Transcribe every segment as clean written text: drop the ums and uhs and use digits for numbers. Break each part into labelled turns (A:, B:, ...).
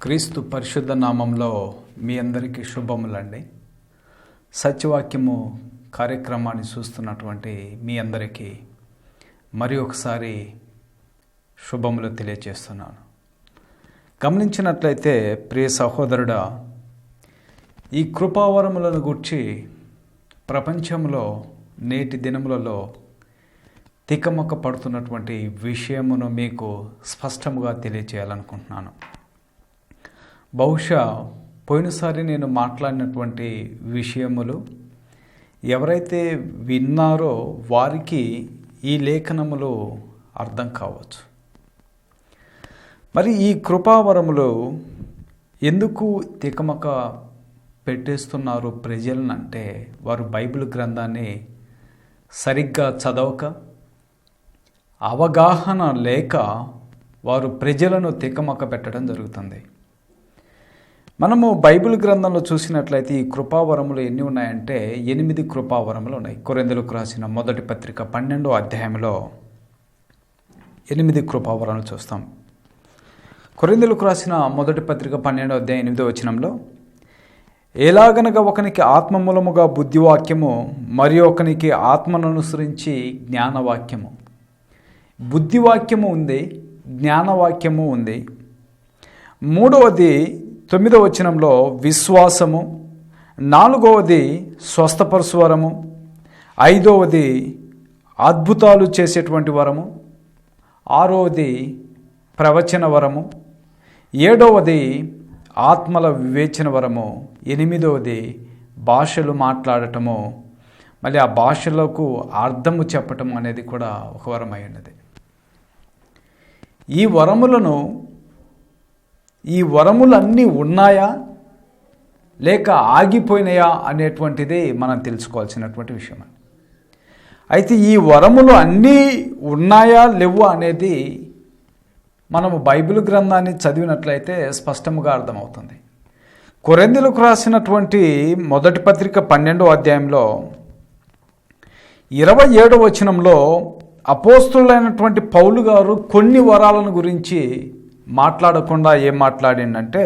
A: క్రీస్తు పరిశుద్ధ నామంలో మీ అందరికీ శుభములండి. సత్యవాక్యము కార్యక్రమాన్ని చూస్తున్నటువంటి మీ అందరికీ మరి ఒకసారి శుభములు తెలియజేస్తున్నాను. గమనించినట్లయితే ప్రియ సహోదరుడా, ఈ కృపావరములను గూర్చి ప్రపంచంలో నేటి దినములలో తికమక పడుతున్నటువంటి విషయమును మీకు స్పష్టముగా తెలియజేయాలనుకుంటున్నాను. బహుశా పోయినసారి నేను మాట్లాడినటువంటి విషయములు ఎవరైతే విన్నారో వారికి ఈ లేఖనములు అర్థం కావచ్చు. మరి ఈ కృపావరములు ఎందుకు తికమక పెట్టేస్తున్నారు ప్రజలను అంటే, వారు బైబిల్ గ్రంథాన్ని సరిగ్గా చదవక, అవగాహన లేక వారు ప్రజలను తికమక పెట్టడం జరుగుతుంది. మనము బైబిల్ గ్రంథంలో చూసినట్లయితే ఈ కృపావరములు ఎన్ని ఉన్నాయంటే 8 కృపావరములు ఉన్నాయి. కొరింథీయులకు రాసిన మొదటి పత్రిక 12వ అధ్యాయంలో 8 కృపావరాలు చూస్తాం. కొరింథీయులకు రాసిన మొదటి పత్రిక 12వ అధ్యాయం 8వ వచనంలో, ఎలాగనగా ఒకనికి ఆత్మ మూలముగా బుద్ధివాక్యము, మరి ఒకనికి ఆత్మను అనుసరించి జ్ఞానవాక్యము. బుద్ధివాక్యము ఉంది, జ్ఞానవాక్యము ఉంది. మూడవది 9వ వచనంలో విశ్వాసము, 4వది స్వస్థపరచు వరము, 5వది అద్భుతాలు చేసేటువంటి వరము, 6వది ప్రవచన వరము, 7వది ఆత్మల వివేచన వరము, 8వది భాషలు మాట్లాడటము, మళ్ళీ ఆ భాషలకు అర్థము చెప్పటం అనేది కూడా ఒక వరం అయి ఉన్నది. ఈ వరములన్నీ ఉన్నాయా లేక ఆగిపోయినాయా అనేటువంటిది మనం తెలుసుకోవాల్సినటువంటి విషయం. అయితే ఈ వరములు అన్నీ ఉన్నాయా లేవా అనేది మనము బైబిల్ గ్రంథాన్ని చదివినట్లయితే స్పష్టంగా అర్థమవుతుంది. కొరింథీయులకు రాసినటువంటి మొదటి పత్రిక 12వ అధ్యాయంలో 27వ వచనంలో అపోస్తులైనటువంటి పౌలు గారు కొన్ని వరాలను గురించి మాట్లాడకుండా ఏం మాట్లాడిందంటే,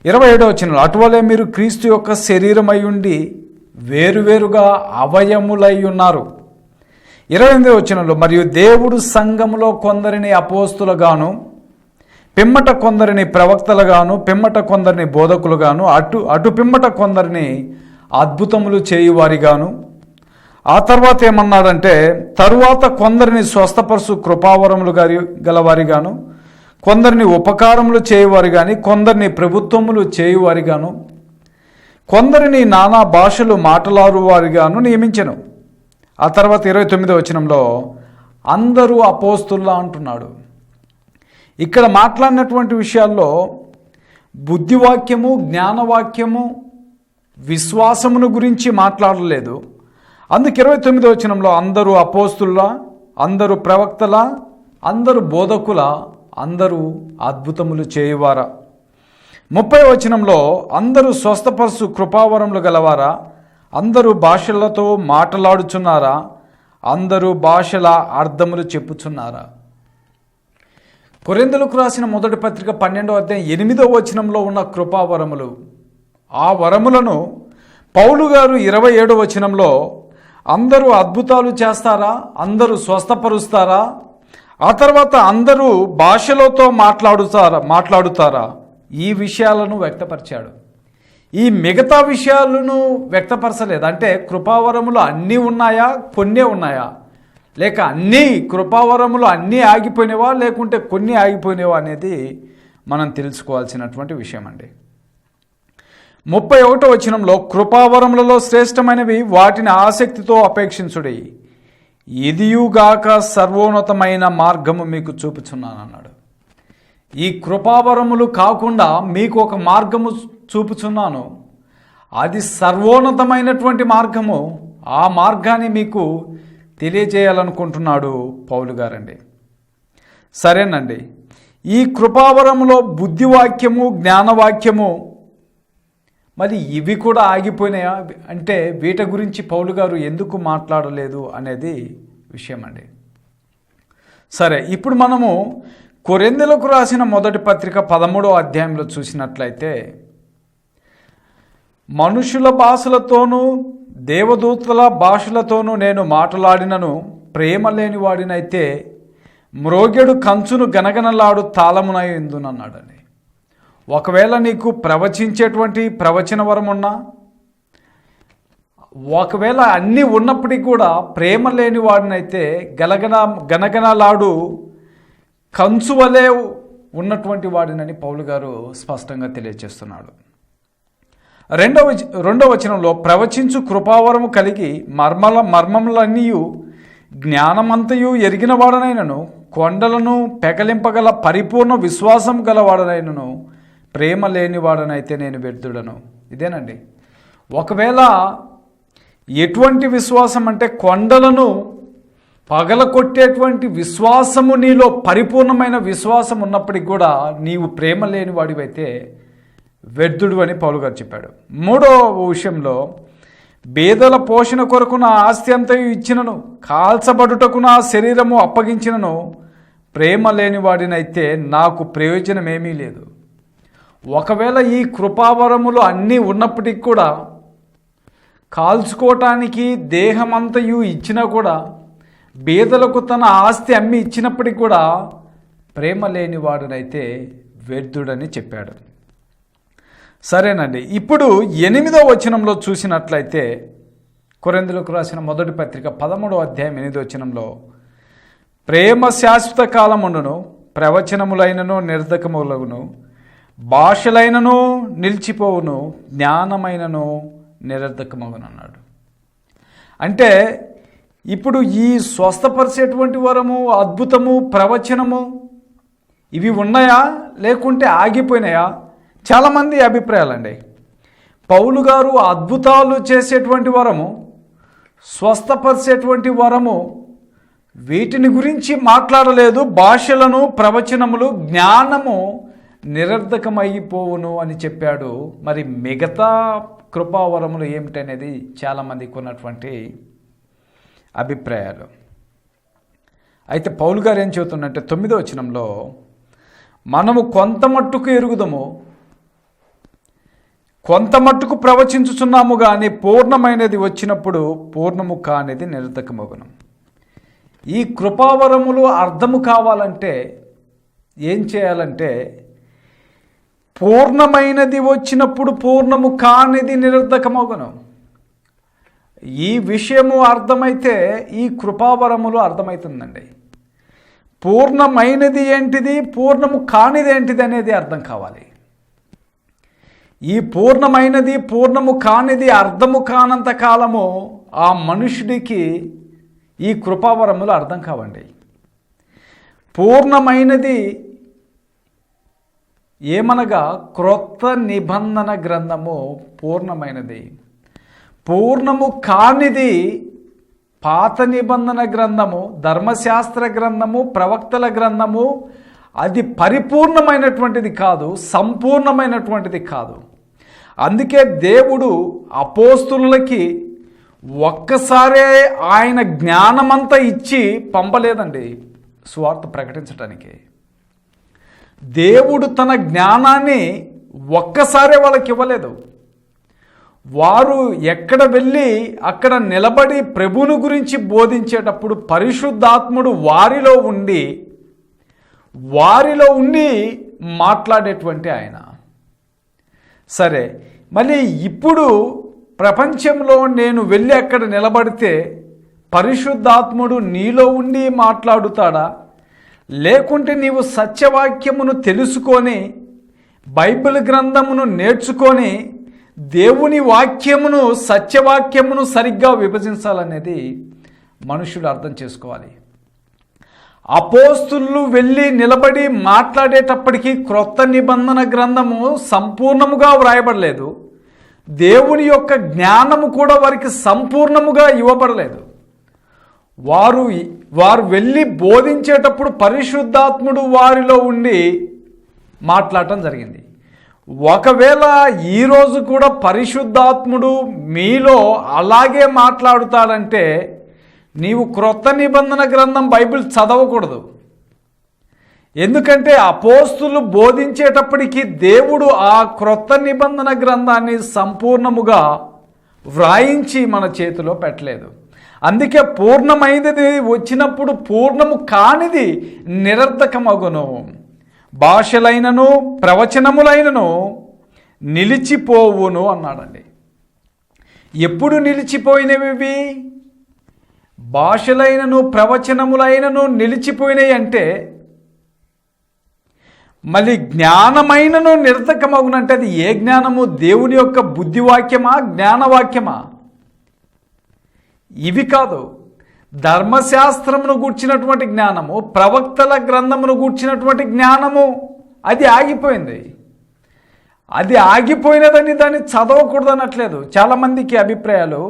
A: 27వ వచనంలో, అటువలే మీరు క్రీస్తు యొక్క శరీరమై ఉండి వేరువేరుగా అవయములై ఉన్నారు. 28వ వచనంలో, మరియు దేవుడు సంఘములో కొందరిని అపోస్తులుగాను, పిమ్మట కొందరిని ప్రవక్తలుగాను, పిమ్మట కొందరిని బోధకులుగాను, అటు పిమ్మట కొందరిని అద్భుతములు చేయువారిగాను, ఆ తర్వాత ఏమన్నాడంటే, తరువాత కొందరిని స్వస్థపరచు కృపావరములు గలవారిగాను, కొందరిని ఉపకారములు చేయువారు కానీ, కొందరిని ప్రభుత్వములు చేయువారిగాను, కొందరిని నానా భాషలు మాట్లాడువారిగాను నియమించెను. ఆ తర్వాత 29వ వచనంలో అందరూ అపోస్తుల్లా అంటున్నాడు. ఇక్కడ మాట్లాడినటువంటి విషయాల్లో బుద్ధివాక్యము, జ్ఞానవాక్యము, విశ్వాసమును గురించి మాట్లాడలేదు. అందుకు 29వ వచనంలో అందరూ అపోస్తుల్లా, అందరూ ప్రవక్తలా, అందరూ బోధకులా, అందరూ అద్భుతములు చేయువారా. 30వ వచనంలో అందరూ స్వస్థపరచు కృపావరములు గలవారా, అందరూ భాషలతో మాట్లాడుచున్నారా, అందరూ భాషల అర్థములు చెప్పుచున్నారా. కొరింథీయులకు రాసిన మొదటి పత్రిక 12వ అధ్యాయం 8వ వచనంలో ఉన్న కృపావరములు, ఆ వరములను పౌలు గారు 27వ వచనంలో అందరూ అద్భుతాలు చేస్తారా, అందరూ స్వస్థపరుస్తారా, ఆ తర్వాత అందరూ భాషలతో మాట్లాడుతారా, ఈ విషయాలను వ్యక్తపరిచాడు. ఈ మిగతా విషయాలను వ్యక్తపరచలేదు. అంటే కృపావరములు అన్నీ ఉన్నాయా, కొన్నే ఉన్నాయా, లేక అన్నీ కృపావరములు అన్నీ ఆగిపోయినవా, లేకుంటే కొన్ని ఆగిపోయినవా అనేది మనం తెలుసుకోవాల్సినటువంటి విషయం అండి. 31వ వచనంలో, కృపావరములలో శ్రేష్టమైనవి వాటిని ఆసక్తితో అపేక్షించుడి, ఇదియుగాక సర్వోన్నతమైన మార్గము మీకు చూపుచున్నాను అన్నాడు. ఈ కృపావరములు కాకుండా మీకు ఒక మార్గము చూపుచున్నాను, అది సర్వోన్నతమైనటువంటి మార్గము. ఆ మార్గాన్ని మీకు తెలియజేయాలనుకుంటున్నాడు పౌలు గారండి. సరేనండి, ఈ కృపావరములో బుద్ధివాక్యము, జ్ఞానవాక్యము, మరి ఇవి కూడా ఆగిపోయినాయా అంటే వీటి గురించి పౌలు గారు ఎందుకు మాట్లాడలేదు అనేది విషయం అండి. సరే, ఇప్పుడు మనము కొరింథీయులకు రాసిన మొదటి పత్రిక 13వ అధ్యాయంలో చూసినట్లయితే, మనుషుల భాషలతోనూ దేవదూతల భాషలతోనూ నేను మాట్లాడినను ప్రేమ లేని వాడినైతే మ్రోగెడు కంచును గనగనలాడు తాళమునై ఉందునన్నాడని. ఒకవేళ నీకు ప్రవచించేటువంటి ప్రవచన వరం ఉన్నా, ఒకవేళ అన్నీ ఉన్నప్పటికీ కూడా ప్రేమ లేని వాడినైతే గనగనలాడు కంచు వలె ఉన్నటువంటి వాడినని పౌలు గారు స్పష్టంగా తెలియజేస్తున్నాడు. రెండవ వచనంలో, ప్రవచించు కృపావరము కలిగి మర్మములన్నీ జ్ఞానమంతయు ఎరిగిన వాడనైనను కొండలను పెకలింపగల పరిపూర్ణ విశ్వాసం గలవాడనైనను ప్రేమ లేనివాడనైతే నేను వ్యర్థుడను. ఇదేనండి. ఒకవేళ ఎటువంటి విశ్వాసం అంటే కొండలను పగలకొట్టేటువంటి విశ్వాసము నీలో పరిపూర్ణమైన విశ్వాసం ఉన్నప్పటికీ కూడా నీవు ప్రేమ లేని వాడివైతే వ్యర్థుడు అని పౌలు గారు చెప్పాడు. మూడవ విషయంలో, బేదల పోషణ కొరకు నా ఆస్తి అంతయు ఇచ్చినను కాల్చబడుటకు నా శరీరము అప్పగించినను ప్రేమ లేని వాడినైతే నాకు ప్రయోజనమేమీ లేదు. ఒకవేళ ఈ కృపావరములు అన్నీ ఉన్నప్పటికీ కూడా కాల్చుకోవటానికి దేహమంతయు ఇచ్చినా కూడా, బేదలకు తన ఆస్తి అమ్మి ఇచ్చినప్పటికీ కూడా ప్రేమ లేని వాడినైతే వ్యర్థుడని చెప్పాడు. సరేనండి. ఇప్పుడు 8వ వచనంలో చూసినట్లయితే, కొరింథీయులకు రాసిన మొదటి పత్రిక 13వ అధ్యాయం 8వ వచనంలో, ప్రేమ శాశ్వత కాలముండును, ప్రవచనములైనను నిరర్ధకములగును, భాషలైనను నిలిచిపోవును, జ్ఞానమైనను నిరర్ధకమగును అన్నాడు. అంటే ఇప్పుడు ఈ స్వస్థపరిచేటువంటి వరము, అద్భుతము, ప్రవచనము ఇవి ఉన్నాయా లేకుంటే ఆగిపోయినాయా? చాలామంది అభిప్రాయాలండి. పౌలు గారు అద్భుతాలు చేసేటువంటి వరము, స్వస్థపరిచేటువంటి వరము, వీటిని గురించి మాట్లాడలేదు. భాషలను, ప్రవచనములు, జ్ఞానము నిరర్ధకమైపోవును అని చెప్పాడు. మరి మిగతా కృపావరములు ఏమిటనేది చాలామందికి ఉన్నటువంటి అభిప్రాయాలు. అయితే పౌలు గారు ఏం చెబుతున్నట్టే 9వ వచనంలో, మనము కొంత మట్టుకు ఎరుగుదము, కొంత మట్టుకు ప్రవచించుచున్నాము కానీ పూర్ణమైనది వచ్చినప్పుడు పూర్ణము కానిది నిరర్ధకమగును. ఈ కృపావరములు అర్థము కావాలంటే ఏం చేయాలంటే, పూర్ణమైనది వచ్చినప్పుడు పూర్ణము కానిది నిరర్ధకమగును. ఈ విషయము అర్థమైతే ఈ కృపావరములు అర్థమవుతుందండి. పూర్ణమైనది ఏంటిది, పూర్ణము కానిది ఏంటిది అనేది అర్థం కావాలి. ఈ పూర్ణమైనది, పూర్ణము కానిది అర్థము కానంత కాలము ఆ మనుషుడికి ఈ కృపావరములు అర్థం కావండి. పూర్ణమైనది ఏమనగా క్రొత్త నిబంధన గ్రంథము పూర్ణమైనది. పూర్ణము కానిది పాత నిబంధన గ్రంథము, ధర్మశాస్త్ర గ్రంథము, ప్రవక్తల గ్రంథము. అది పరిపూర్ణమైనటువంటిది కాదు, సంపూర్ణమైనటువంటిది కాదు. అందుకే దేవుడు అపోస్తులకి ఒక్కసారే ఆయన జ్ఞానమంతా ఇచ్చి పంపలేదండి సువార్త ప్రకటించడానికి. దేవుడు తన జ్ఞానాన్ని ఒక్కసారే వాళ్ళకి ఇవ్వలేదు. వారు ఎక్కడ వెళ్ళి అక్కడ నిలబడి ప్రభువుని గురించి బోధించేటప్పుడు పరిశుద్ధాత్ముడు వారిలో ఉండి మాట్లాడేటువంటి ఆయన. సరే, మళ్ళీ ఇప్పుడు ప్రపంచంలో నేను వెళ్ళి అక్కడ నిలబడితే పరిశుద్ధాత్ముడు నీలో ఉండి మాట్లాడుతాడా? లేకుంటే నీవు సత్యవాక్యమును తెలుసుకొని బైబిల్ గ్రంథమును నేర్చుకొని దేవుని వాక్యమును, సత్యవాక్యమును సరిగ్గా విభజించాలనేది మనుషులు అర్థం చేసుకోవాలి. అపోస్తులు వెళ్ళి నిలబడి మాట్లాడేటప్పటికీ క్రొత్త నిబంధన గ్రంథము సంపూర్ణముగా వ్రాయబడలేదు. దేవుని యొక్క జ్ఞానము కూడా వారికి సంపూర్ణముగా ఇవ్వబడలేదు. వారు వెళ్ళి బోధించేటప్పుడు పరిశుద్ధాత్ముడు వారిలో ఉండి మాట్లాడటం జరిగింది. ఒకవేళ ఈరోజు కూడా పరిశుద్ధాత్ముడు మీలో అలాగే మాట్లాడుతాడంటే నీవు క్రొత్త నిబంధన గ్రంథం బైబిల్ చదవకూడదు. ఎందుకంటే అపోస్తులు బోధించేటప్పటికీ దేవుడు ఆ క్రొత్త నిబంధన గ్రంథాన్ని సంపూర్ణముగా వ్రాయించి మన చేతిలో పెట్టలేదు. అందుకే పూర్ణమైనది వచ్చినప్పుడు పూర్ణము కానిది నిరర్థకమగును. భాషలైనను ప్రవచనములైనను నిలిచిపోవును అన్నాడండి. ఎప్పుడు నిలిచిపోయినవి? భాషలైనను ప్రవచనములైనను నిలిచిపోయినాయి అంటే మళ్ళీ జ్ఞానమైనను నిరర్థకమగునంటే అది ఏ జ్ఞానము? దేవుని యొక్క బుద్ధివాక్యమా, జ్ఞానవాక్యమా? ఇవి కాదు. ధర్మశాస్త్రమును గూర్చినటువంటి జ్ఞానము, ప్రవక్తల గ్రంథమును గూర్చినటువంటి జ్ఞానము అది ఆగిపోయింది. అది ఆగిపోయినదని దాన్ని చదవకూడదు అనట్లేదు. చాలామందికి అభిప్రాయాలు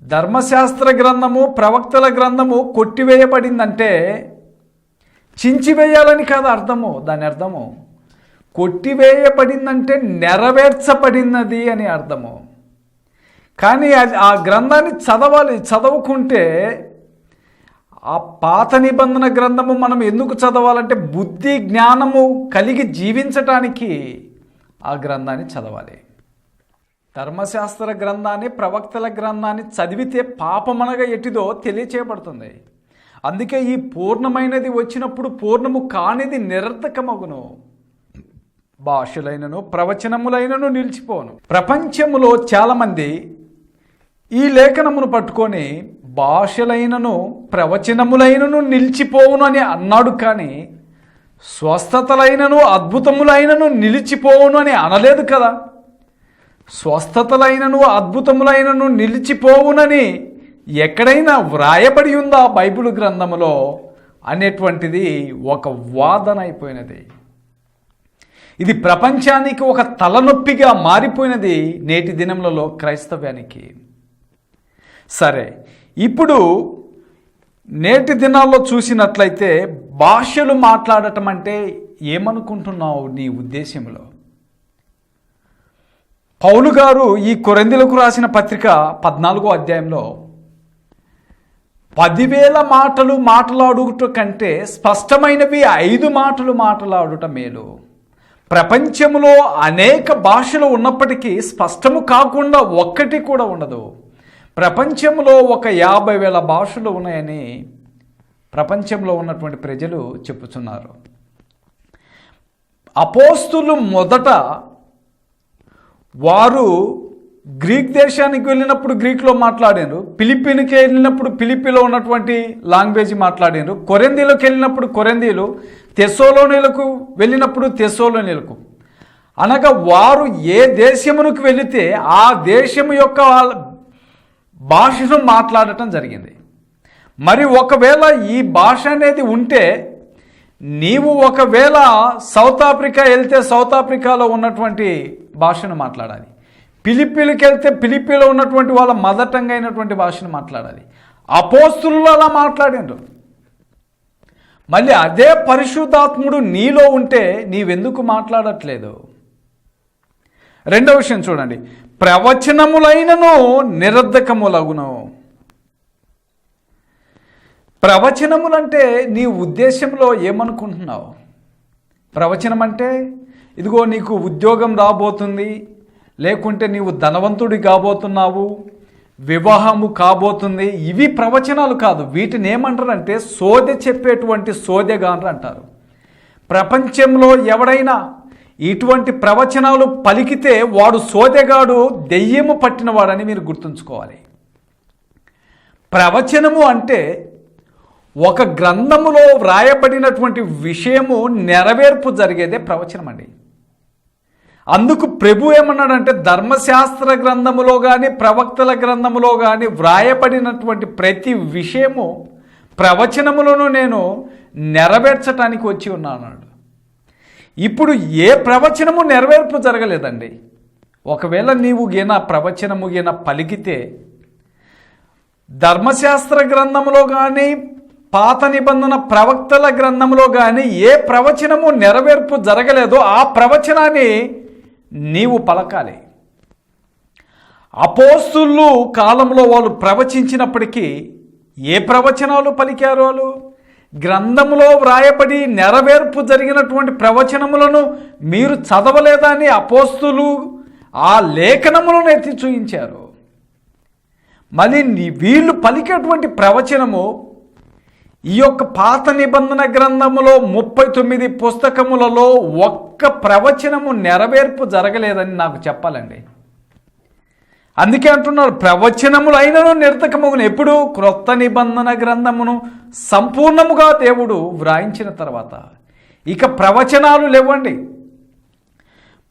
A: ధర్మశాస్త్ర గ్రంథము, ప్రవక్తల గ్రంథము కొట్టివేయబడిందంటే చించివేయాలని కాదు అర్థము. దాని అర్థము కొట్టివేయబడిందంటే నెరవేర్చబడినది అని అర్థము. కానీ అది ఆ గ్రంథాన్ని చదవాలి. చదవకుంటే ఆ పాత నిబంధన గ్రంథము మనం ఎందుకు చదవాలంటే బుద్ధి జ్ఞానము కలిగి జీవించటానికి ఆ గ్రంథాన్ని చదవాలి. ధర్మశాస్త్ర గ్రంథాన్ని, ప్రవక్తల గ్రంథాన్ని చదివితే పాపమనగా ఎట్టిదో తెలియచేయబడుతుంది. అందుకే ఈ పూర్ణమైనది వచ్చినప్పుడు పూర్ణము కానిది నిరర్థకమగును. భాషలైనను ప్రవచనములైనను నిలిచిపోను. ప్రపంచములో చాలామంది ఈ లేఖనమును పట్టుకొని భాషలైనను ప్రవచనములైనను నిలిచిపోవును అని అన్నాడు. కానీ స్వస్థతలైనను అద్భుతములైనను నిలిచిపోవును అని అనలేదు కదా. స్వస్థతలైనను అద్భుతములైనను నిలిచిపోవునని ఎక్కడైనా వ్రాయబడి ఉందా బైబిల్ గ్రంథములో అనేటువంటిది ఒక వాదన అయిపోయినది. ఇది ప్రపంచానికి ఒక తలనొప్పిగా మారిపోయినది నేటి దినములలో క్రైస్తవ్యానికి. సరే, ఇప్పుడు నేటి దినాల్లో చూసినట్లయితే భాషలు మాట్లాడటం అంటే ఏమనుకుంటున్నావు నీ ఉద్దేశంలో? పౌలు గారు ఈ కొరింథీయులకు రాసిన పత్రిక 14వ అధ్యాయంలో 10,000 మాటలు మాట్లాడుట కంటే స్పష్టమైనవి 5 మాటలు మాట్లాడుట మేలు. ప్రపంచంలో అనేక భాషలు ఉన్నప్పటికీ స్పష్టము కాకుండా ఒక్కటి కూడా ఉండదు. ప్రపంచంలో ఒక 50,000 భాషలు ఉన్నాయని ప్రపంచంలో ఉన్నటువంటి ప్రజలు చెప్పుచున్నారు. అపోస్తులు మొదట వారు గ్రీక్ దేశానికి వెళ్ళినప్పుడు గ్రీక్లో మాట్లాడారు, ఫిలిప్పీన్కి వెళ్ళినప్పుడు ఫిలిప్పీలో ఉన్నటువంటి లాంగ్వేజ్ మాట్లాడారు, కొరింథీయులకు వెళ్ళినప్పుడు కొరింథీయులు, తెస్సలోనిలకు వెళ్ళినప్పుడు తెస్సలోనిలకు. అనగా వారు ఏ దేశమునకు వెళితే ఆ దేశము యొక్క భాషను మాట్లాడటం జరిగింది. మరి ఒకవేళ ఈ భాష అనేది ఉంటే నీవు ఒకవేళ సౌత్ ఆఫ్రికా వెళ్తే సౌత్ ఆఫ్రికాలో ఉన్నటువంటి భాషను మాట్లాడాలి. ఫిలిప్పీలకు వెళ్తే ఫిలిప్పీలో ఉన్నటువంటి వాళ్ళ మదర్ టంగ్ అయినటువంటి భాషను మాట్లాడాలి. అపోస్తులు అలా మాట్లాడారు. మళ్ళీ అదే పరిశుద్ధాత్ముడు నీలో ఉంటే నీవెందుకు మాట్లాడట్లేదు? రెండవ విషయం చూడండి, ప్రవచనములైనను నిరర్ధకములగును. ప్రవచనములంటే నీ ఉద్దేశంలో ఏమనుకుంటున్నావు? ప్రవచనం అంటే ఇదిగో నీకు ఉద్యోగం రాబోతుంది, లేకుంటే నీవు ధనవంతుడి కాబోతున్నావు, వివాహము కాబోతుంది. ఇవి ప్రవచనాలు కాదు. వీటిని ఏమంటారంటే సోదె చెప్పేటువంటి సోదెగాన్రు అంటారు. ప్రపంచంలో ఎవడైనా ఇటువంటి ప్రవచనాలు పలికితే వాడు సోదెగాడు, దెయ్యము పట్టినవాడని మీరు గుర్తుంచుకోవాలి. ప్రవచనము అంటే ఒక గ్రంథములో వ్రాయబడినటువంటి విషయము నెరవేర్పు జరిగేదే ప్రవచనం అండి. అందుకు ప్రభు ఏమన్నాడంటే ధర్మశాస్త్ర గ్రంథములో కానీ ప్రవక్తల గ్రంథములో కానీ వ్రాయబడినటువంటి ప్రతి విషయము ప్రవచనములను నేను నెరవేర్చటానికి వచ్చి ఉన్నాను. ఇప్పుడు ఏ ప్రవచనము నెరవేర్పు జరగలేదండి. ఒకవేళ నీవు గిన ప్రవచనము గిన పలికితే ధర్మశాస్త్ర గ్రంథములో కానీ పాత నిబంధన ప్రవక్తల గ్రంథంలో కానీ ఏ ప్రవచనము నెరవేర్పు జరగలేదో ఆ ప్రవచనాన్ని నీవు పలకాలి. అపోస్తులు కాలంలో వాళ్ళు ప్రవచించినప్పటికీ ఏ ప్రవచనాలు పలికారు? వాళ్ళు గ్రంథములో వ్రాయబడి నెరవేర్పు జరిగినటువంటి ప్రవచనములను మీరు చదవలేదని అపోస్తులు ఆ లేఖనములను ఎత్తి చూయించారు. మళ్ళీ వీళ్ళు పలికేటువంటి ప్రవచనము ఈ యొక్క పాత నిబంధన గ్రంథములో 39 పుస్తకములలో ఒక్క ప్రవచనము నెరవేర్పు జరగలేదని నాకు చెప్పాలండి. అందుకే అంటున్నారు, ప్రవచనములైనను నిరర్థకమగును. ఎప్పుడు? క్రొత్త నిబంధన గ్రంథమును సంపూర్ణముగా దేవుడు వ్రాయించిన తర్వాత. ఇక ప్రవచనాలు లేవండి.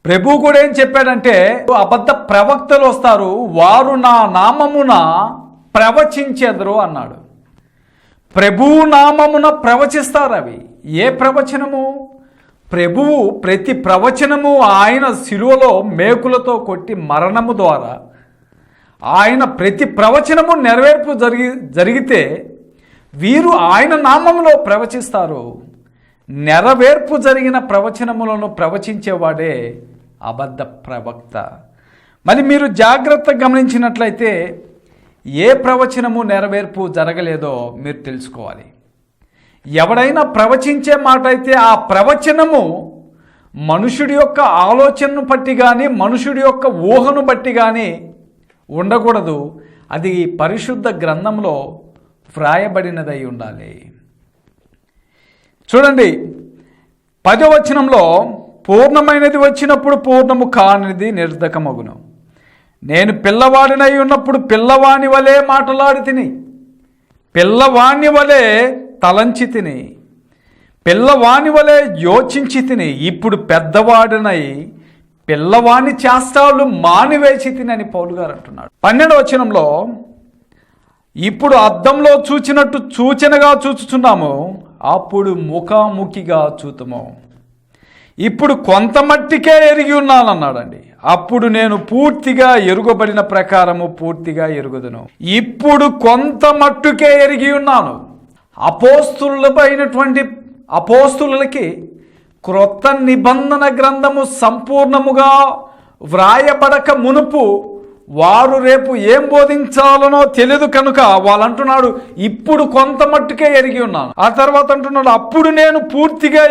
A: ప్రభు కూడా ఏం చెప్పాడంటే, అబద్ధ ప్రవక్తలు వస్తారు, వారు నా నామమున ప్రవచించెదరు అన్నాడు. ప్రభువు నామమున ప్రవచిస్తారు. అవి ఏ ప్రవచనము? ప్రభువు ప్రతి ప్రవచనము ఆయన శిలువలో మేకులతో కొట్టి మరణము ద్వారా ఆయన ప్రతి ప్రవచనము నెరవేర్పు జరిగితే వీరు ఆయన నామములో ప్రవచిస్తారు. నెరవేర్పు జరిగిన ప్రవచనములను ప్రవచించేవాడే అబద్ధ ప్రవక్త. మరి మీరు జాగ్రత్తగా గమనించినట్లయితే ఏ ప్రవచనము నెరవేర్పు జరగలేదో మీరు తెలుసుకోవాలి. ఎవడైనా ప్రవచించే మాట అయితే ఆ ప్రవచనము మనుషుడి యొక్క ఆలోచనను బట్టి కానీ మనుషుడి యొక్క ఊహను బట్టి కానీ ఉండకూడదు. అది పరిశుద్ధ గ్రంథంలో వ్రాయబడినదై ఉండాలి. చూడండి, 10వ వచనంలో పూర్ణమైనది వచ్చినప్పుడు పూర్ణము కానిది నిరర్ధకమగును. నేను పిల్లవాడినై ఉన్నప్పుడు పిల్లవాని వలె మాటలాడి తిని, పిల్లవాని వలె తలంచి తిని, పిల్లవాని వలె యోచించి తిని, ఇప్పుడు పెద్దవాడినై పిల్లవాని చేష్టాలు మానివేసి తిని అని పౌలు గారు అంటున్నాడు. 12వ వచనంలో ఇప్పుడు అద్దంలో చూచినట్టు సూచనగా చూచుచున్నాము, అప్పుడు ముఖాముఖిగా చూతుము. ఇప్పుడు కొంత మట్టికే ఎరిగి ఉన్నానన్నాడండి. అప్పుడు నేను పూర్తిగా ఎరుగబడిన ప్రకారము పూర్తిగా ఎరుగుదును. ఇప్పుడు కొంత మట్టుకే ఎరిగి ఉన్నాను. అపోస్తులకి క్రొత్త నిబంధన గ్రంథము సంపూర్ణముగా వ్రాయబడక మునుపు వారు రేపు ఏం బోధించాలనో తెలియదు కనుక వాళ్ళు అంటున్నాడు, ఇప్పుడు కొంత మట్టుకే ఎరిగి ఉన్నాను. ఆ తర్వాత అంటున్నాడు, అప్పుడు నేను పూర్తిగా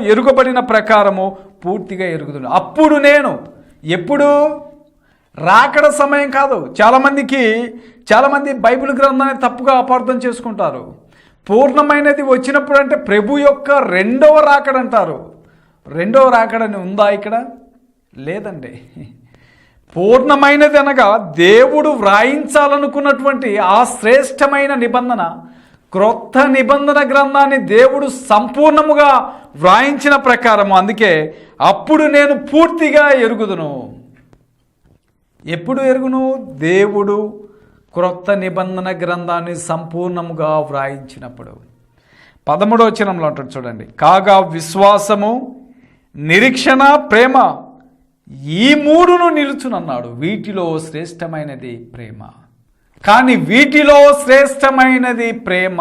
A: ఎరుగబడిన ప్రకారము పూర్తిగా ఎరుగుదును. అప్పుడు నేను, ఎప్పుడు? రాకడ సమయం కాదు. చాలామంది బైబిల్ గ్రంథాన్ని తప్పుగా అపార్థం చేసుకుంటారు. పూర్ణమైనది వచ్చినప్పుడు అంటే ప్రభు యొక్క రెండవ రాకడ అంటారు. రెండవ రాకడని ఉందా ఇక్కడ? లేదండి. పూర్ణమైనది అనగా దేవుడు వ్రాయించాలనుకున్నటువంటి ఆ శ్రేష్టమైన నిబంధన, క్రొత్త నిబంధన గ్రంథాన్ని దేవుడు సంపూర్ణముగా వ్రాయించిన ప్రకారము. అందుకే అప్పుడు నేను పూర్తిగా ఎరుగుదును. ఎప్పుడు ఎరుగును? దేవుడు క్రొత్త నిబంధన గ్రంథాన్ని సంపూర్ణముగా వ్రాయించినప్పుడు. 13వ వచనంలో అంటాడు చూడండి, కాగా విశ్వాసము, నిరీక్షణ, ప్రేమ ఈ మూడును నిలుచునన్నాడు. వీటిలో శ్రేష్టమైనది ప్రేమ. కానీ వీటిలో శ్రేష్టమైనది ప్రేమ.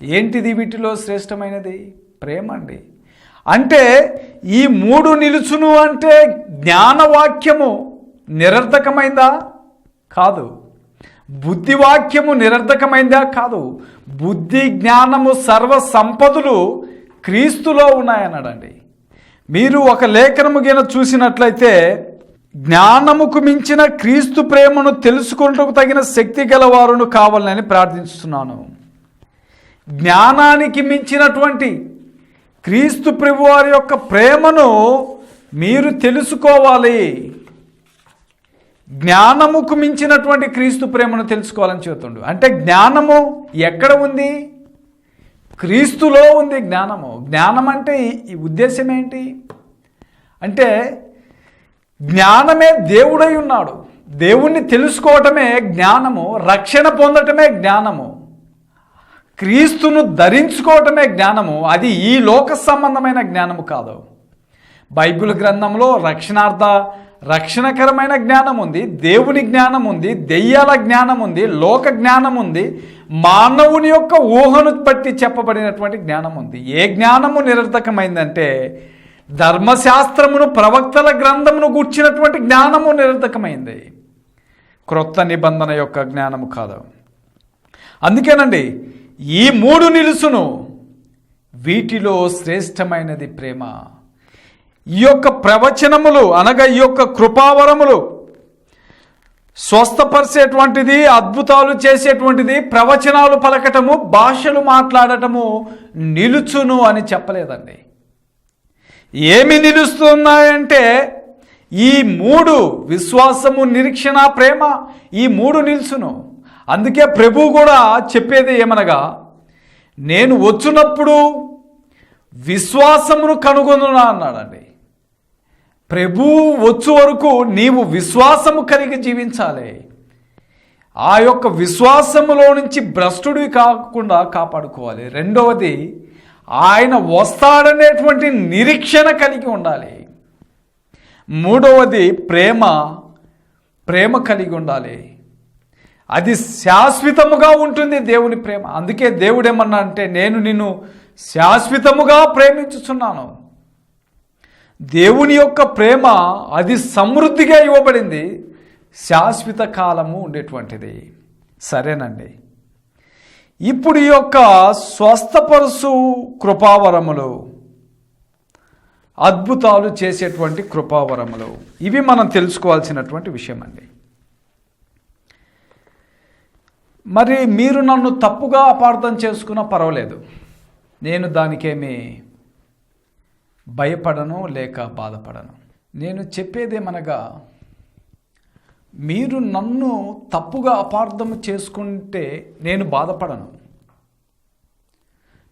A: ఏంటిది వీటిలో శ్రేష్టమైనది? ప్రేమ అండి. అంటే ఈ మూడు నిలుచును అంటే జ్ఞానవాక్యము నిరర్థకమైందా? కాదు. బుద్ధివాక్యము నిరర్థకమైందా? కాదు. బుద్ధి, జ్ఞానము, సర్వ సంపదలు క్రీస్తులో ఉన్నాయన్నాడండి. మీరు ఒక లేఖనము గిన చూసినట్లయితే, జ్ఞానముకు మించిన క్రీస్తు ప్రేమను తెలుసుకుంటూ తగిన శక్తి గలవారును కావాలని ప్రార్థిస్తున్నాను. జ్ఞానానికి మించినటువంటి క్రీస్తు ప్రభు వారి యొక్క ప్రేమను మీరు తెలుసుకోవాలి. జ్ఞానముకు మించినటువంటి క్రీస్తు ప్రేమను తెలుసుకోవాలని చెబుతుండు. అంటే జ్ఞానము ఎక్కడ ఉంది? క్రీస్తులో ఉంది జ్ఞానము. జ్ఞానం అంటే ఈ ఉద్దేశం ఏంటి అంటే, జ్ఞానమే దేవుడై ఉన్నాడు. దేవుణ్ణి తెలుసుకోవటమే జ్ఞానము. రక్షణ పొందటమే జ్ఞానము. క్రీస్తును ధరించుకోవటమే జ్ఞానము. అది ఈ లోక సంబంధమైన జ్ఞానము కాదు. బైబిల్ గ్రంథంలో రక్షణకరమైన జ్ఞానం ఉంది, దేవుని జ్ఞానం ఉంది, దెయ్యాల జ్ఞానం ఉంది, లోక జ్ఞానం ఉంది, మానవుని యొక్క ఊహను బట్టి చెప్పబడినటువంటి జ్ఞానం ఉంది. ఏ జ్ఞానము నిరర్థకమైందంటే, ధర్మశాస్త్రమును, ప్రవక్తల గ్రంథమును గూర్చినటువంటి జ్ఞానము నిరర్థకమైంది. క్రొత్త నిబంధన యొక్క జ్ఞానము కాదు. అందుకేనండి ఈ మూడు నిలుసును, వీటిలో శ్రేష్టమైనది ప్రేమ. ఈ యొక్క ప్రవచనములు అనగా ఈ యొక్క కృపావరములు స్వస్థపరిచేటువంటిది, అద్భుతాలు చేసేటువంటిది, ప్రవచనాలు పలకటము, భాషలు మాట్లాడటము నిలుచును అని చెప్పలేదండి. ఏమి నిలుస్తున్నాయంటే ఈ మూడు, విశ్వాసము, నిరీక్షణ, ప్రేమ, ఈ మూడు నిలుచును. అందుకే ప్రభు కూడా చెప్పేది ఏమనగా, నేను వచ్చినప్పుడు విశ్వాసమును కనుగొనునా అన్నాడండి. ప్రభు వచ్చు వరకు నీవు విశ్వాసము కలిగి జీవించాలి. ఆ యొక్క విశ్వాసములో నుంచి భ్రష్టుడివి కాకుండా కాపాడుకోవాలి. రెండవది, ఆయన వస్తాడనేటువంటి నిరీక్షణ కలిగి ఉండాలి. మూడవది, ప్రేమ కలిగి ఉండాలి. అది శాశ్వతముగా ఉంటుంది దేవుని ప్రేమ. అందుకే దేవుడు ఏమన్నా అంటే, నేను నిన్ను శాశ్వతముగా ప్రేమించుచున్నాను. దేవుని యొక్క ప్రేమ అది సమృద్ధిగా ఇవ్వబడింది, శాశ్వత కాలము ఉండేటువంటిది. సరేనండి, ఇప్పుడు ఈ యొక్క స్వస్థపరుసు కృపావరములు, అద్భుతాలు చేసేటువంటి కృపావరములు, ఇవి మనం తెలుసుకోవాల్సినటువంటి విషయం అండి. మరి మీరు నన్ను తప్పుగా అపార్థం చేసుకున్నా పర్వాలేదు, నేను దానికేమీ భయపడను లేక బాధపడను. నేను చెప్పేదేమనగా, మీరు నన్ను తప్పుగా అపార్థం చేసుకుంటే నేను బాధపడను.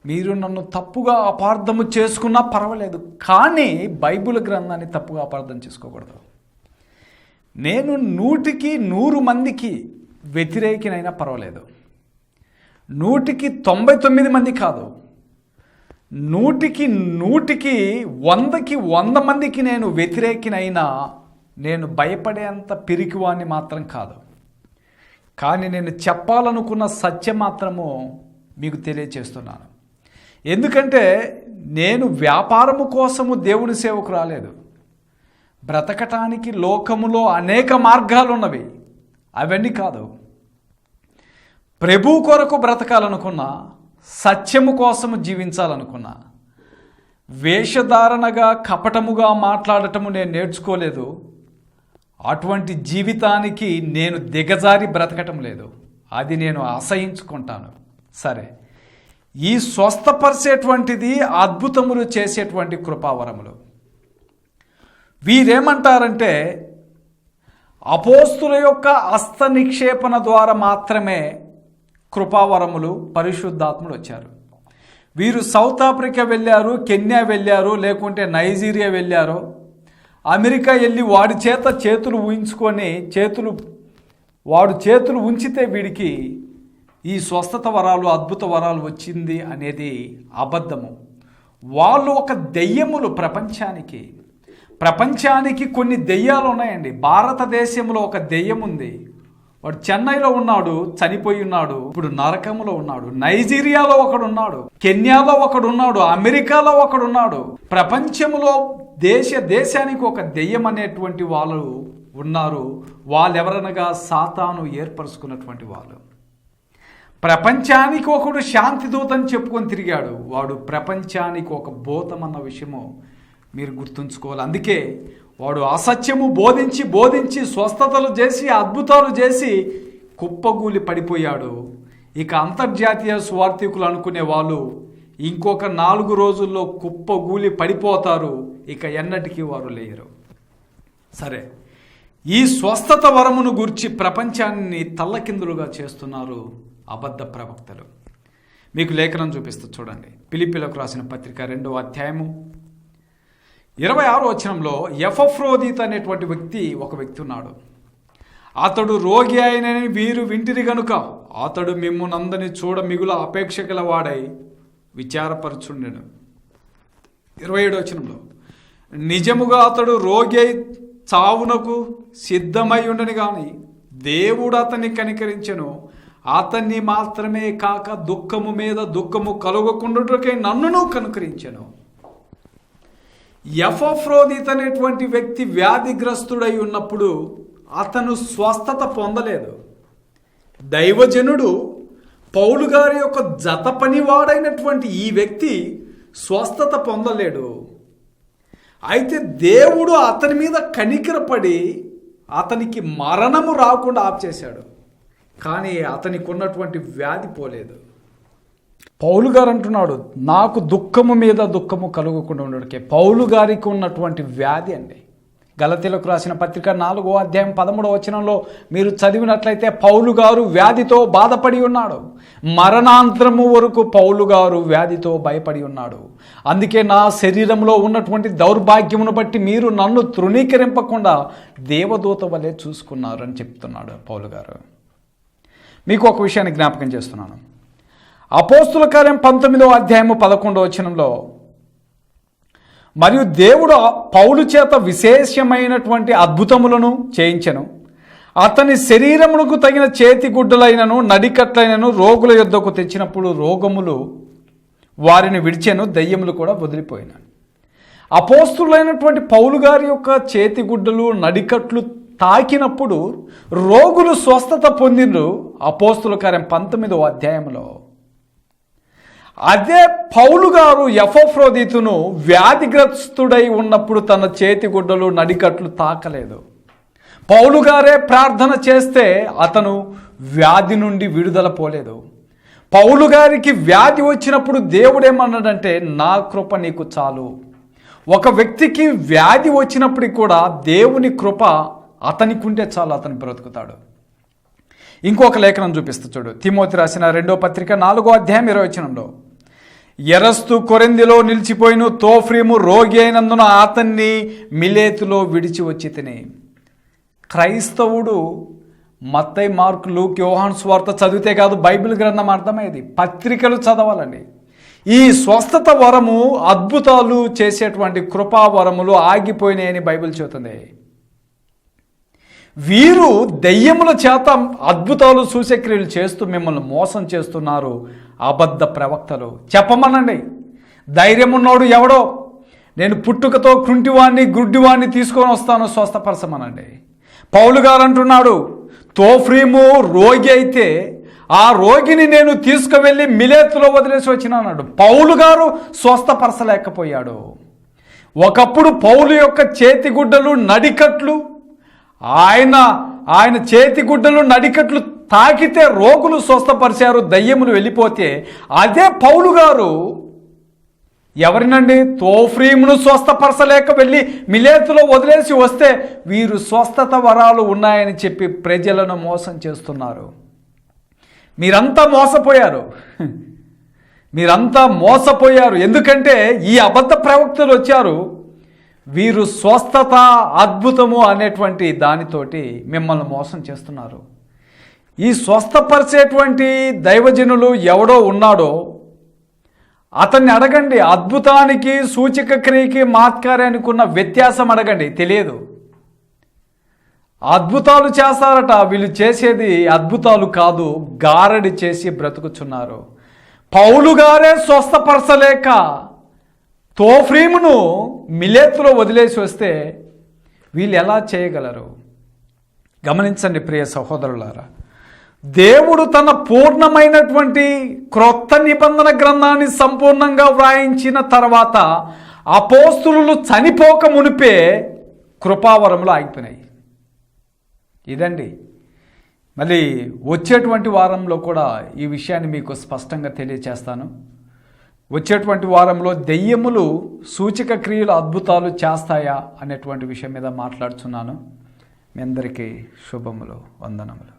A: మీరు నన్ను తప్పుగా అపార్థము చేసుకున్నా పర్వాలేదు, కానీ బైబిల్ గ్రంథాన్ని తప్పుగా అపార్థం చేసుకోకూడదు. నేను 100కి 100 మందికి వ్యతిరేకినైనా పర్వాలేదు, 100కి 99 మంది కాదు, 100కి 100కి 100 మందికి నేను వ్యతిరేకినైనా నేను భయపడేంత పిరికివాణ్ణి మాత్రం కాదు. కానీ నేను చెప్పాలనుకున్న సత్యం మాత్రము మీకు తెలియచేస్తున్నాను. ఎందుకంటే నేను వ్యాపారము కోసము దేవుని సేవకు రాలేదు. బ్రతకటానికి లోకములో అనేక మార్గాలు ఉన్నవి, అవన్నీ కాదు. ప్రభు కొరకు బ్రతకాలనుకున్నా, సత్యము కోసము జీవించాలనుకున్నా, వేషధారణగా కపటముగా మాట్లాడటము నేను నేర్చుకోలేదు. అటువంటి జీవితానికి నేను దిగజారి బ్రతకటం లేదు, అది నేను అసహించుకుంటాను. సరే, ఈ స్వస్థపరిచేటువంటిది, అద్భుతములు చేసేటువంటి కృపావరములు, వీరేమంటారంటే అపోస్తుల యొక్క హస్త నిక్షేపణ ద్వారా మాత్రమే కృపావరములు, పరిశుద్ధాత్ములు వచ్చారు. వీరు సౌత్ ఆఫ్రికా వెళ్ళారు, కెన్యా వెళ్ళారు, లేకుంటే నైజీరియా వెళ్ళారు, అమెరికా వెళ్ళి వాడి చేత చేతులు ఊహించుకొని వాడు చేతులు ఉంచితే వీడికి ఈ స్వస్థత వరాలు, అద్భుత వరాలు వచ్చింది అనేది అబద్ధము. వాళ్ళు ఒక దెయ్యములు. ప్రపంచానికి కొన్ని దెయ్యాలు ఉన్నాయండి. భారతదేశంలో ఒక దెయ్యం ఉంది, వాడు చెన్నైలో ఉన్నాడు, చనిపోయి ఉన్నాడు, ఇప్పుడు నరకంలో ఉన్నాడు. నైజీరియాలో ఒకడున్నాడు, కెన్యాలో ఒకడున్నాడు, అమెరికాలో ఒకడున్నాడు. ప్రపంచంలో దేశానికి ఒక దెయ్యం అనేటువంటి వాళ్ళు ఉన్నారు. వాళ్ళెవరనగా సాతాను ఏర్పరుచుకున్నటువంటి వాళ్ళు. ప్రపంచానికి ఒకడు శాంతి దూతని చెప్పుకొని తిరిగాడు, వాడు ప్రపంచానికి ఒక భూతం అన్న విషయము మీరు గుర్తుంచుకోవాలి. అందుకే వాడు అసత్యము బోధించి స్వస్థతలు చేసి, అద్భుతాలు చేసి కుప్పగూలి పడిపోయాడు. ఇక అంతర్జాతీయ స్వార్థికులు అనుకునే వాళ్ళు ఇంకొక 4 రోజుల్లో కుప్పగూలి పడిపోతారు, ఇక ఎన్నటికీ వారు లేరు. సరే, ఈ స్వస్థత వరమును గురించి ప్రపంచాన్ని తల్లకిందులుగా చేస్తున్నారు అబద్ధ ప్రవక్తలు. మీకు లేఖనం చూపిస్తూ చూడండి. ఫిలిప్పీలకు రాసిన పత్రిక 2వ అధ్యాయము 26వ వచనంలో ఎపఫ్రోదితు అనేటువంటి ఒక వ్యక్తి ఉన్నాడు. అతడు రోగి అయినని వీరు వింటిరి గనుక అతడు మిమ్మునందని చూడ మిగుల అపేక్ష గల వాడై విచారపరచుండెను. 27వ వచనంలో నిజముగా అతడు రోగి అయి చావునకు సిద్ధమై ఉండని గాని దేవుడు అతన్ని కనికరించెను. అతన్ని మాత్రమే కాక దుఃఖము మీద దుఃఖము కలుగకుండుటకై నన్నును కనుకరించెను. ఎపఫ్రోదితు అనేటువంటి వ్యక్తి వ్యాధిగ్రస్తుడై ఉన్నప్పుడు అతను స్వస్థత పొందలేదు. దైవజనుడు పౌలు గారి యొక్క జత పనివాడైనటువంటి ఈ వ్యక్తి స్వస్థత పొందలేడు. అయితే దేవుడు అతని మీద కనికరపడి అతనికి మరణము రాకుండా ఆపుచేశాడు. కానీ అతనికి ఉన్నటువంటి వ్యాధి పోలేదు. పౌలు గారు అంటున్నాడు, నాకు దుఃఖము మీద దుఃఖము కలుగకుండా ఉండడికే. పౌలు గారికి ఉన్నటువంటి వ్యాధి అండి. గలతీలకు రాసిన పత్రిక 4వ అధ్యాయం 13వ వచనంలో మీరు చదివినట్లయితే పౌలు గారు వ్యాధితో బాధపడి ఉన్నాడు. మరణాంతరము వరకు పౌలు గారు వ్యాధితో భయపడి ఉన్నాడు. అందుకే నా శరీరంలో ఉన్నటువంటి దౌర్భాగ్యమును బట్టి మీరు నన్ను తృణీకరింపకుండా దేవదూత వలె చూసుకున్నారు అని చెప్తున్నాడు పౌలు గారు. మీకు ఒక విషయాన్ని జ్ఞాపకం చేస్తున్నాను. అపోస్తుల కార్యం 19వ అధ్యాయము 11వ వచనంలో, మరియు దేవుడు పౌలు చేత విశేషమైనటువంటి అద్భుతములను చేయించెను. అతని శరీరమునకు తగిన చేతిగుడ్డలైనను నడికట్లైనను రోగుల యొద్దకు తెచ్చినప్పుడు రోగములు వారిని విడిచెను, దయ్యములు కూడా వదిలిపోయినాయి. అపోస్తులైనటువంటి పౌలు గారి యొక్క చేతిగుడ్డలు నడికట్లు తాకినప్పుడు రోగులు స్వస్థత పొందిండ్రు. అపోస్తుల కార్యం 19వ అధ్యాయంలో అదే పౌలు గారు ఎపఫ్రోదితును వ్యాధిగ్రస్తుడై ఉన్నప్పుడు తన చేతిగుడ్డలు నడికట్లు తాకలేదు. పౌలు గారే ప్రార్థన చేస్తే అతను వ్యాధి నుండి విడుదల పోలేదు. పౌలు గారికి వ్యాధి వచ్చినప్పుడు దేవుడేమన్నాడంటే, నా కృప నీకు చాలు. ఒక వ్యక్తికి వ్యాధి వచ్చినప్పటికి కూడా దేవుని కృప అతనికి ఉంటే చాలు, అతను బ్రతుకుతాడు. ఇంకొక లేఖనం చూపిస్తా చూడు. తిమోతి రాసిన 2వ పత్రిక 4వ అధ్యాయం 20వ వచనంలో, ఎరస్తు కొరింథీలో నిలిచిపోయిన తోఫ్రీము రోగి అయినందున అతన్ని మిలేతులో విడిచి వచ్చి తిని. క్రైస్తవుడు మత్తయి, మార్కు, లూకా, యోహాను సువార్త చదివితే కాదు, బైబిల్ గ్రంథం అర్థమయ్యేది. పత్రికలు చదవాలండి. ఈ స్వస్థత వరము, అద్భుతాలు చేసేటువంటి కృపా వరములు ఆగిపోయినాయని బైబిల్ చెబుతుంది. వీరు దెయ్యముల చేత అద్భుతాలు సూచక్రియలు చేస్తూ మిమ్మల్ని మోసం చేస్తున్నారు. అబద్ధ ప్రవక్తలు. చెప్పమనండి, ధైర్యం ఉన్నోడు ఎవడో, నేను పుట్టుకతో కుంటివాణ్ణి గుడ్డివాణ్ణి తీసుకొని వస్తాను, స్వస్థపరచమనండి. పౌలు గారు అంటున్నాడు, తోఫ్రీము రోగి అయితే ఆ రోగిని నేను తీసుకువెళ్ళి మిలేతులో వదిలేసి వచ్చినాడు. పౌలు గారు స్వస్థపరచలేకపోయాడు. ఒకప్పుడు పౌలు యొక్క చేతిగుడ్డలు నడికట్లు, ఆయన చేతిగుడ్డలు నడికట్లు తాకితే రోగులు స్వస్థపరిచారు, దయ్యములు వెళ్ళిపోతే, అదే పౌలు గారు ఎవరినండి, తోఫ్రీమును స్వస్థపరచలేక వెళ్ళి మిలేతులో వదిలేసి వస్తే వీరు స్వస్థత వరాలు ఉన్నాయని చెప్పి ప్రజలను మోసం చేస్తున్నారు. మీరంతా మోసపోయారు. ఎందుకంటే ఈ అబద్ధ ప్రవక్తలు వచ్చారు. వీరు స్వస్థత, అద్భుతము అనేటువంటి దానితోటి మిమ్మల్ని మోసం చేస్తున్నారు. ఈ స్వస్థపరిచేటువంటి దైవజనులు ఎవడో ఉన్నాడో అతన్ని అడగండి. అద్భుతానికి, సూచక క్రియకి, మాత్కార్యానికి ఉన్న వ్యత్యాసం అడగండి, తెలియదు. అద్భుతాలు చేస్తారట, వీళ్ళు చేసేది అద్భుతాలు కాదు, గారడి చేసి బ్రతుకుచున్నారు. పౌలు గారే స్వస్థపరచలేక తోఫ్రీమును మిలేతులో వదిలేసి వస్తే వీళ్ళు ఎలా చేయగలరు? గమనించండి ప్రియ సహోదరులారా, దేవుడు తన పూర్ణమైనటువంటి క్రొత్త నిబంధన గ్రంథాన్ని సంపూర్ణంగా వ్రాయించిన తర్వాత అపోస్తులు చనిపోక మునిపే కృపావరములు ఆగిపోయినాయి. ఇదండి. మళ్ళీ వచ్చేటువంటి వారంలో కూడా ఈ విషయాన్ని మీకు స్పష్టంగా తెలియచేస్తాను. వచ్చేటువంటి వారంలో దెయ్యములు సూచక క్రియలు, అద్భుతాలు చేస్తాయా అనేటువంటి విషయం మీద మాట్లాడుతున్నాను. మీ అందరికీ శుభములు, వందనములు.